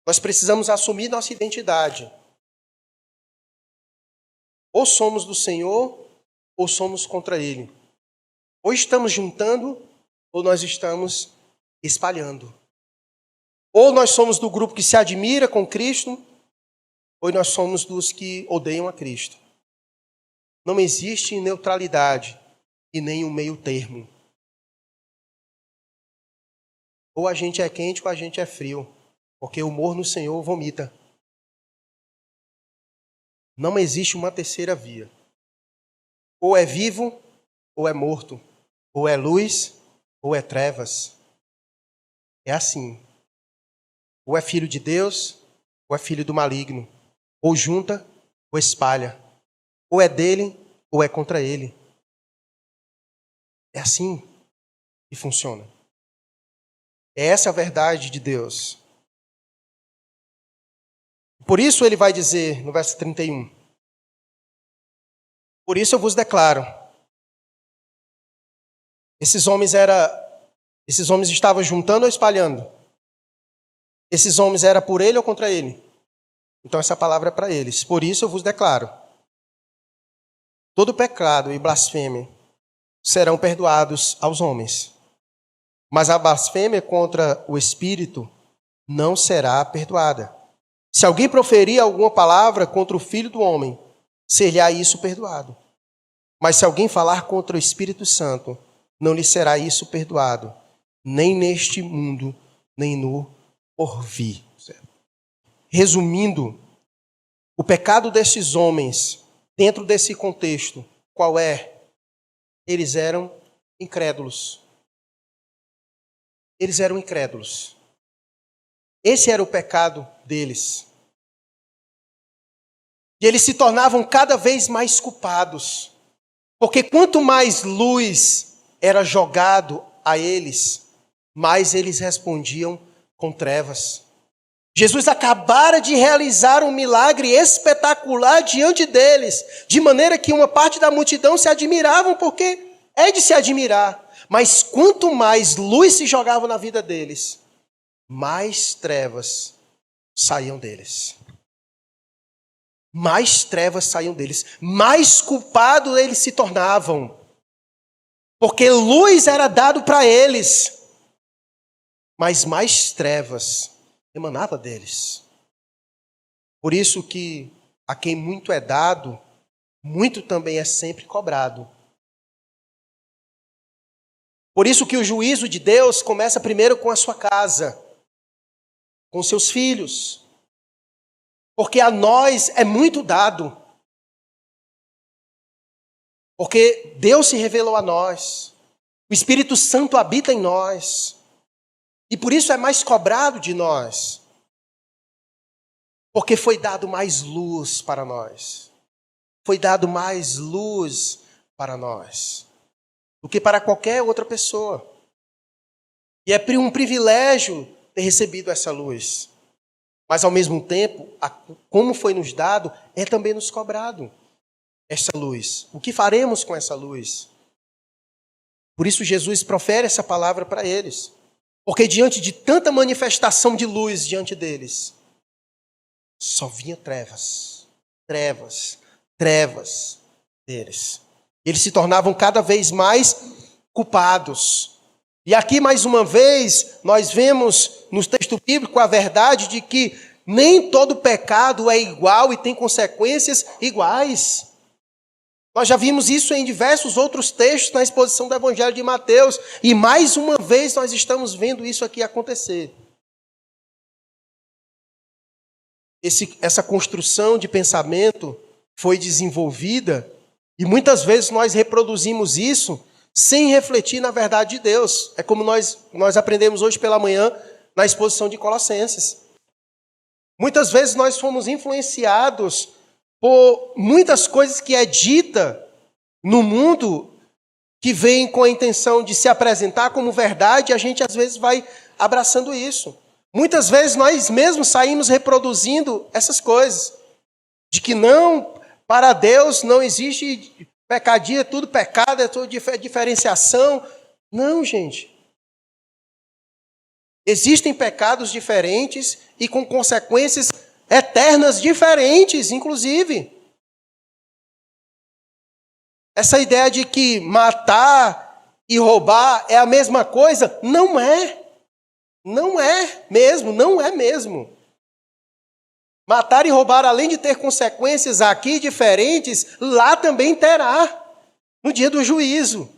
Nós precisamos assumir nossa identidade. Ou somos do Senhor, ou somos contra Ele. Ou estamos juntando, ou nós estamos espalhando. Ou nós somos do grupo que se admira com Cristo, ou nós somos dos que odeiam a Cristo. Não existe neutralidade e nem um meio termo. Ou a gente é quente ou a gente é frio, porque o humor no Senhor vomita. Não existe uma terceira via. Ou é vivo, ou é morto. Ou é luz, ou é trevas. É assim. Ou é filho de Deus, ou é filho do maligno. Ou junta, ou espalha. Ou é dele, ou é contra ele. É assim que funciona. Essa é a verdade de Deus. Por isso ele vai dizer no verso 31. Por isso eu vos declaro. Esses homens estavam juntando ou espalhando? Esses homens eram por ele ou contra ele? Então essa palavra é para eles. Por isso eu vos declaro. Todo pecado e blasfêmia serão perdoados aos homens. Mas a blasfêmia contra o Espírito não será perdoada. Se alguém proferir alguma palavra contra o Filho do Homem, ser-lhe-á isso perdoado. Mas se alguém falar contra o Espírito Santo, não lhe será isso perdoado, nem neste mundo, nem no porvir. Resumindo, o pecado desses homens, dentro desse contexto, qual é? Eles eram incrédulos. Eles eram incrédulos. Esse era o pecado deles. E eles se tornavam cada vez mais culpados. Porque quanto mais luz era jogado a eles, mais eles respondiam com trevas. Jesus acabara de realizar um milagre espetacular diante deles, de maneira que uma parte da multidão se admiravam, porque é de se admirar. Mas quanto mais luz se jogava na vida deles, mais trevas saíam deles. Mais trevas saíam deles. Mais culpados eles se tornavam. Porque luz era dado para eles. Mas mais trevas emanava deles. Por isso que a quem muito é dado, muito também é sempre cobrado. Por isso que o juízo de Deus começa primeiro com a sua casa, com seus filhos. Porque a nós é muito dado. Porque Deus se revelou a nós. O Espírito Santo habita em nós. E por isso é mais cobrado de nós. Porque foi dado mais luz para nós. Foi dado mais luz para nós do que para qualquer outra pessoa. E é um privilégio ter recebido essa luz. Mas, ao mesmo tempo, como foi nos dado, é também nos cobrado essa luz. O que faremos com essa luz? Por isso Jesus profere essa palavra para eles. Porque diante de tanta manifestação de luz diante deles, só vinha trevas, trevas, trevas deles. Eles se tornavam cada vez mais culpados. E aqui, mais uma vez, nós vemos no texto bíblico a verdade de que nem todo pecado é igual e tem consequências iguais. Nós já vimos isso em diversos outros textos na exposição do Evangelho de Mateus. E mais uma vez nós estamos vendo isso aqui acontecer. Essa construção de pensamento foi desenvolvida e muitas vezes nós reproduzimos isso sem refletir na verdade de Deus. É como nós aprendemos hoje pela manhã na exposição de Colossenses. Muitas vezes nós fomos influenciados por muitas coisas que é dita no mundo que vem com a intenção de se apresentar como verdade, e a gente às vezes vai abraçando isso. Muitas vezes nós mesmos saímos reproduzindo essas coisas, de que não, para Deus não existe pecadinho, é tudo pecado, é tudo diferenciação. Não, gente. Existem pecados diferentes e com consequências eternas diferentes, inclusive. Essa ideia de que matar e roubar é a mesma coisa, não é. Não é mesmo, não é mesmo. Matar e roubar, além de ter consequências aqui diferentes, lá também terá, no dia do juízo.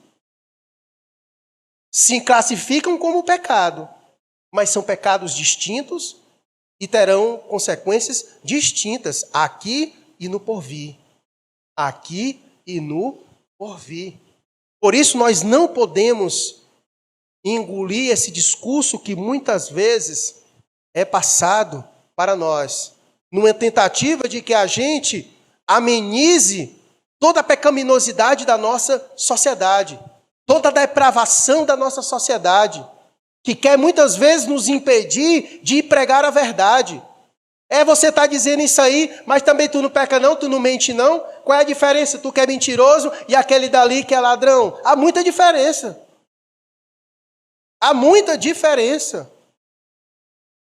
Se classificam como pecado, mas são pecados distintos e terão consequências distintas aqui e no porvir. Aqui e no porvir. Por isso nós não podemos engolir esse discurso que muitas vezes é passado para nós, numa tentativa de que a gente amenize toda a pecaminosidade da nossa sociedade, toda a depravação da nossa sociedade, que quer muitas vezes nos impedir de pregar a verdade. Você está dizendo isso aí, mas também tu não peca não, tu não mente não? Qual é a diferença? Tu que é mentiroso e aquele dali que é ladrão? Há muita diferença. Há muita diferença.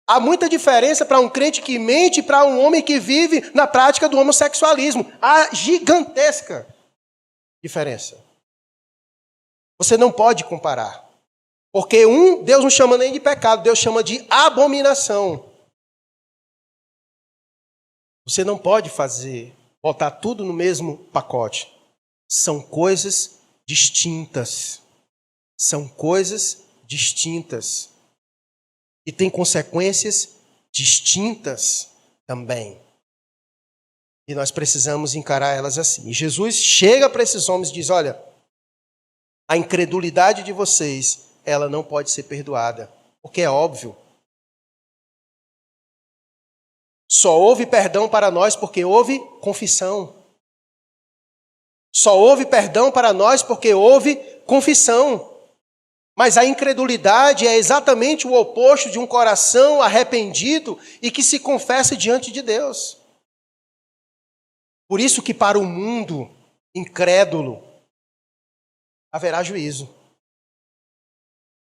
Há muita diferença para um crente que mente e para um homem que vive na prática do homossexualismo. Há gigantesca diferença. Você não pode comparar. Porque Deus não chama nem de pecado, Deus chama de abominação. Você não pode botar tudo no mesmo pacote. São coisas distintas. São coisas distintas. E tem consequências distintas também. E nós precisamos encarar elas assim. E Jesus chega para esses homens e diz, olha, a incredulidade de vocês, ela não pode ser perdoada. Porque é óbvio. Só houve perdão para nós porque houve confissão. Só houve perdão para nós porque houve confissão. Mas a incredulidade é exatamente o oposto de um coração arrependido e que se confessa diante de Deus. Por isso que para o mundo incrédulo haverá juízo.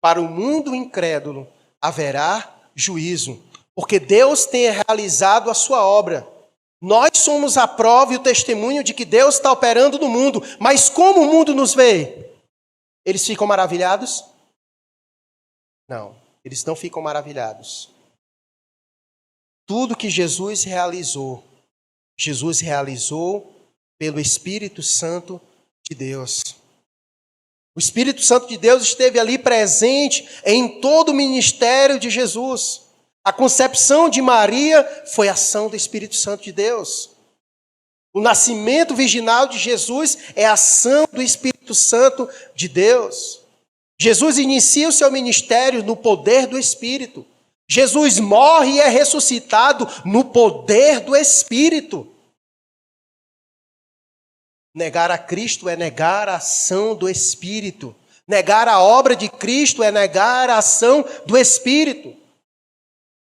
Para o mundo incrédulo haverá juízo. Porque Deus tem realizado a sua obra. Nós somos a prova e o testemunho de que Deus está operando no mundo. Mas como o mundo nos vê? Eles ficam maravilhados? Não, eles não ficam maravilhados. Tudo que Jesus realizou pelo Espírito Santo de Deus. O Espírito Santo de Deus esteve ali presente em todo o ministério de Jesus. A concepção de Maria foi ação do Espírito Santo de Deus. O nascimento virginal de Jesus é ação do Espírito Santo de Deus. Jesus inicia o seu ministério no poder do Espírito. Jesus morre e é ressuscitado no poder do Espírito. Negar a Cristo é negar a ação do Espírito. Negar a obra de Cristo é negar a ação do Espírito.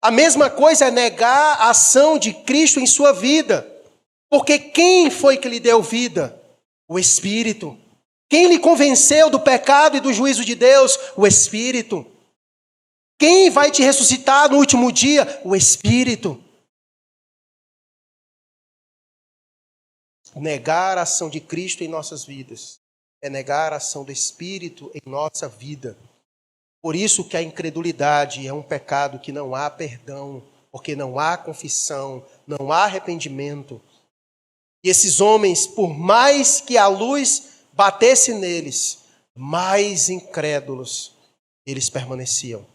A mesma coisa é negar a ação de Cristo em sua vida. Porque quem foi que lhe deu vida? O Espírito. Quem lhe convenceu do pecado e do juízo de Deus? O Espírito. Quem vai te ressuscitar no último dia? O Espírito. Negar a ação de Cristo em nossas vidas é negar a ação do Espírito em nossa vida. Por isso que a incredulidade é um pecado que não há perdão, porque não há confissão, não há arrependimento. E esses homens, por mais que a luz batesse neles, mais incrédulos eles permaneciam.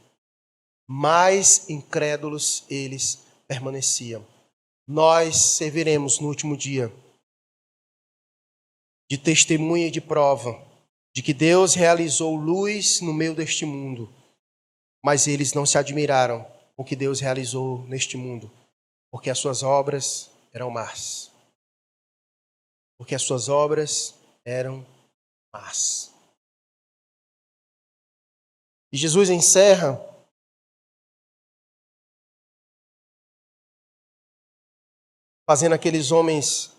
Mais incrédulos eles permaneciam. Nós serviremos no último dia de testemunha e de prova de que Deus realizou luz no meio deste mundo, mas eles não se admiraram com o que Deus realizou neste mundo, porque as suas obras eram más. Porque as suas obras eram más. E Jesus encerra fazendo aqueles homens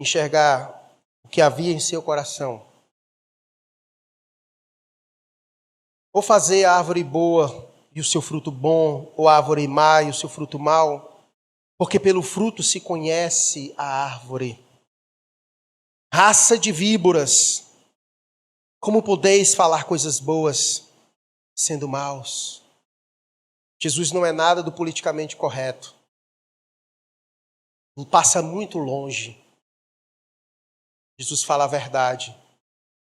enxergar o que havia em seu coração. Ou fazer a árvore boa e o seu fruto bom, ou a árvore má e o seu fruto mau, porque pelo fruto se conhece a árvore. Raça de víboras, como podeis falar coisas boas sendo maus? Jesus não é nada do politicamente correto. Passa muito longe. Jesus fala a verdade.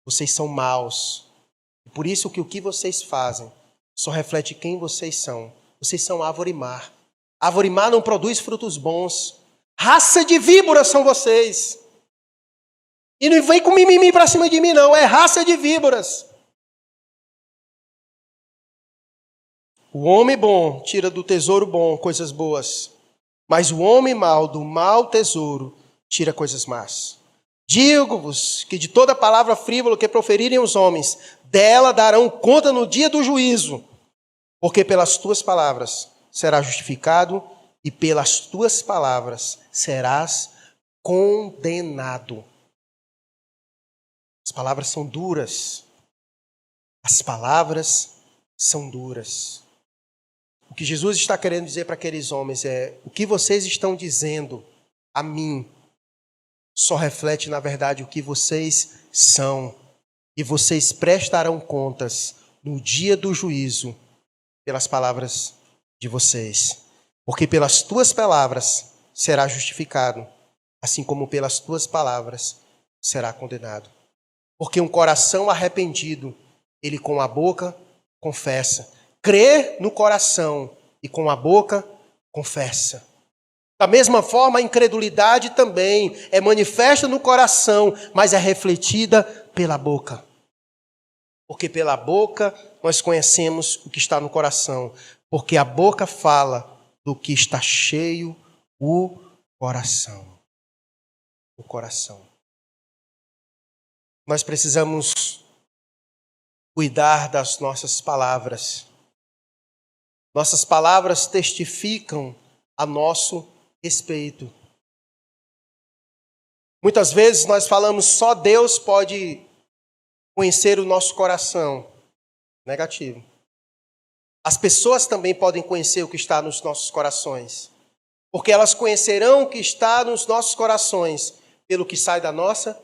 Vocês são maus. E por isso que o que vocês fazem só reflete quem vocês são. Vocês são árvore má. Árvore má não produz frutos bons. Raça de víboras são vocês. E não vem com mimimi para cima de mim, não. É raça de víboras. O homem bom tira do tesouro bom coisas boas. Mas o homem mau do mau tesouro tira coisas más. Digo-vos que de toda palavra frívola que proferirem os homens, dela darão conta no dia do juízo. Porque pelas tuas palavras serás justificado e pelas tuas palavras serás condenado. As palavras são duras. As palavras são duras. O que Jesus está querendo dizer para aqueles homens é: o que vocês estão dizendo a mim só reflete, na verdade, o que vocês são. E vocês prestarão contas no dia do juízo pelas palavras de vocês. Porque pelas tuas palavras será justificado, assim como pelas tuas palavras será condenado. Porque um coração arrependido, ele com a boca confessa. Crê no coração e com a boca confessa. Da mesma forma, a incredulidade também é manifesta no coração, mas é refletida pela boca. Porque pela boca nós conhecemos o que está no coração. Porque a boca fala do que está cheio o coração. O coração. Nós precisamos cuidar das nossas palavras. Nossas palavras testificam a nosso respeito. Muitas vezes nós falamos só Deus pode conhecer o nosso coração. Negativo. As pessoas também podem conhecer o que está nos nossos corações. Porque elas conhecerão o que está nos nossos corações pelo que sai da nossa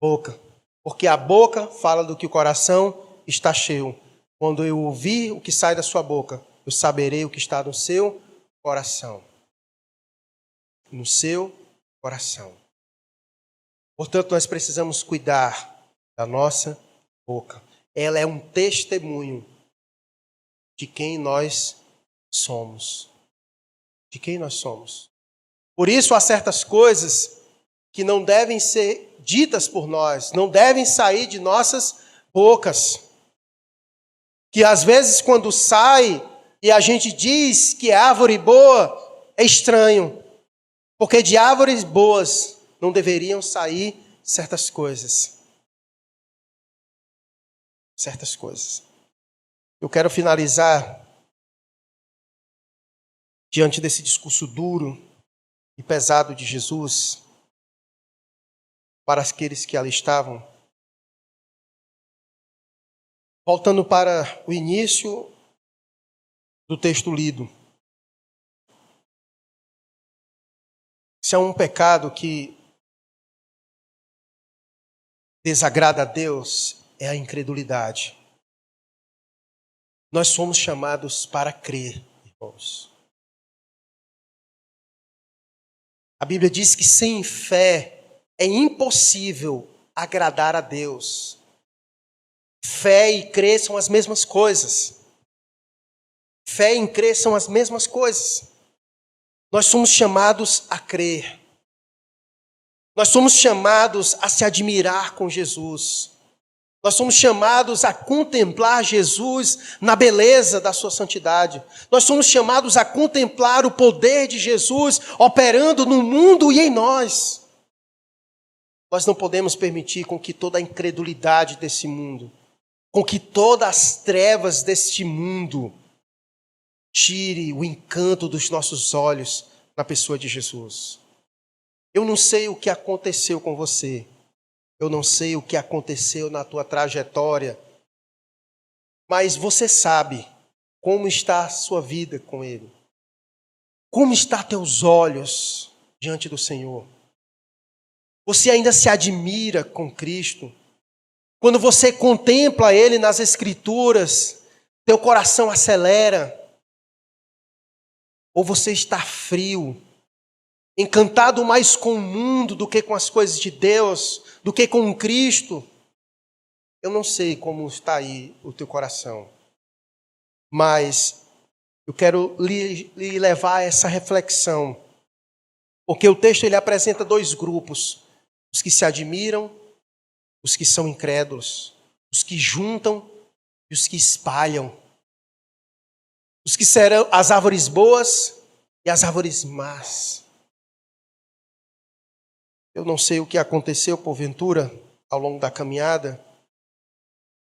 boca. Porque a boca fala do que o coração está cheio. Quando eu ouvir o que sai da sua boca, eu saberei o que está no seu coração. No seu coração. Portanto, nós precisamos cuidar da nossa boca. Ela é um testemunho de quem nós somos. De quem nós somos. Por isso, há certas coisas que não devem ser ditas por nós, não devem sair de nossas bocas. Que às vezes, quando sai e a gente diz que é árvore boa, é estranho. Porque de árvores boas não deveriam sair certas coisas. Certas coisas. Eu quero finalizar diante desse discurso duro e pesado de Jesus para aqueles que ali estavam. Voltando para o início do texto lido. Se há um pecado que desagrada a Deus, é a incredulidade. Nós somos chamados para crer, irmãos. A Bíblia diz que sem fé é impossível agradar a Deus. Fé e crer são as mesmas coisas. Fé e crer são as mesmas coisas. Nós somos chamados a crer. Nós somos chamados a se admirar com Jesus. Nós somos chamados a contemplar Jesus na beleza da sua santidade. Nós somos chamados a contemplar o poder de Jesus operando no mundo e em nós. Nós não podemos permitir com que toda a incredulidade desse mundo, com que todas as trevas deste mundo tire o encanto dos nossos olhos na pessoa de Jesus. Eu não sei o que aconteceu com você. Eu não sei o que aconteceu na tua trajetória. Mas você sabe como está a sua vida com Ele. Como estão teus olhos diante do Senhor. Você ainda se admira com Cristo. Quando você contempla Ele nas Escrituras, teu coração acelera. Ou você está frio, encantado mais com o mundo do que com as coisas de Deus, do que com Cristo. Eu não sei como está aí o teu coração, mas eu quero lhe levar a essa reflexão, porque o texto ele apresenta dois grupos, os que se admiram, os que são incrédulos, os que juntam e os que espalham, os que serão as árvores boas e as árvores más. Eu não sei o que aconteceu, porventura, ao longo da caminhada,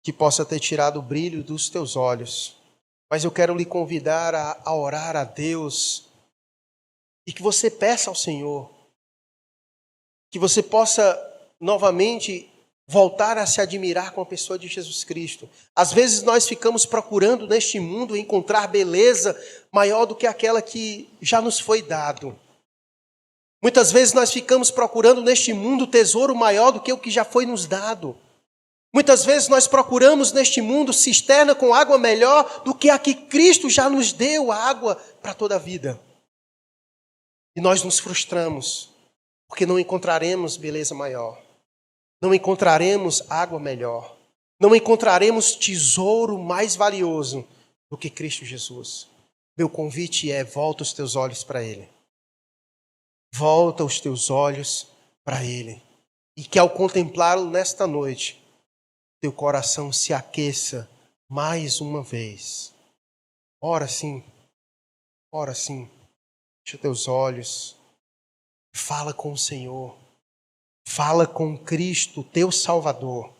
que possa ter tirado o brilho dos teus olhos. Mas eu quero lhe convidar a orar a Deus e que você peça ao Senhor, que você possa novamente voltar a se admirar com a pessoa de Jesus Cristo. Às vezes nós ficamos procurando neste mundo encontrar beleza maior do que aquela que já nos foi dado. Muitas vezes nós ficamos procurando neste mundo tesouro maior do que o que já foi nos dado. Muitas vezes nós procuramos neste mundo cisterna com água melhor do que a que Cristo já nos deu, a água para toda a vida. E nós nos frustramos, porque não encontraremos beleza maior. Não encontraremos água melhor. Não encontraremos tesouro mais valioso do que Cristo Jesus. Meu convite é: volta os teus olhos para Ele. Volta os teus olhos para Ele. E que ao contemplá-lo nesta noite, teu coração se aqueça mais uma vez. Ora sim. Fecha teus olhos. Fala com o Senhor. Fala com Cristo, teu Salvador.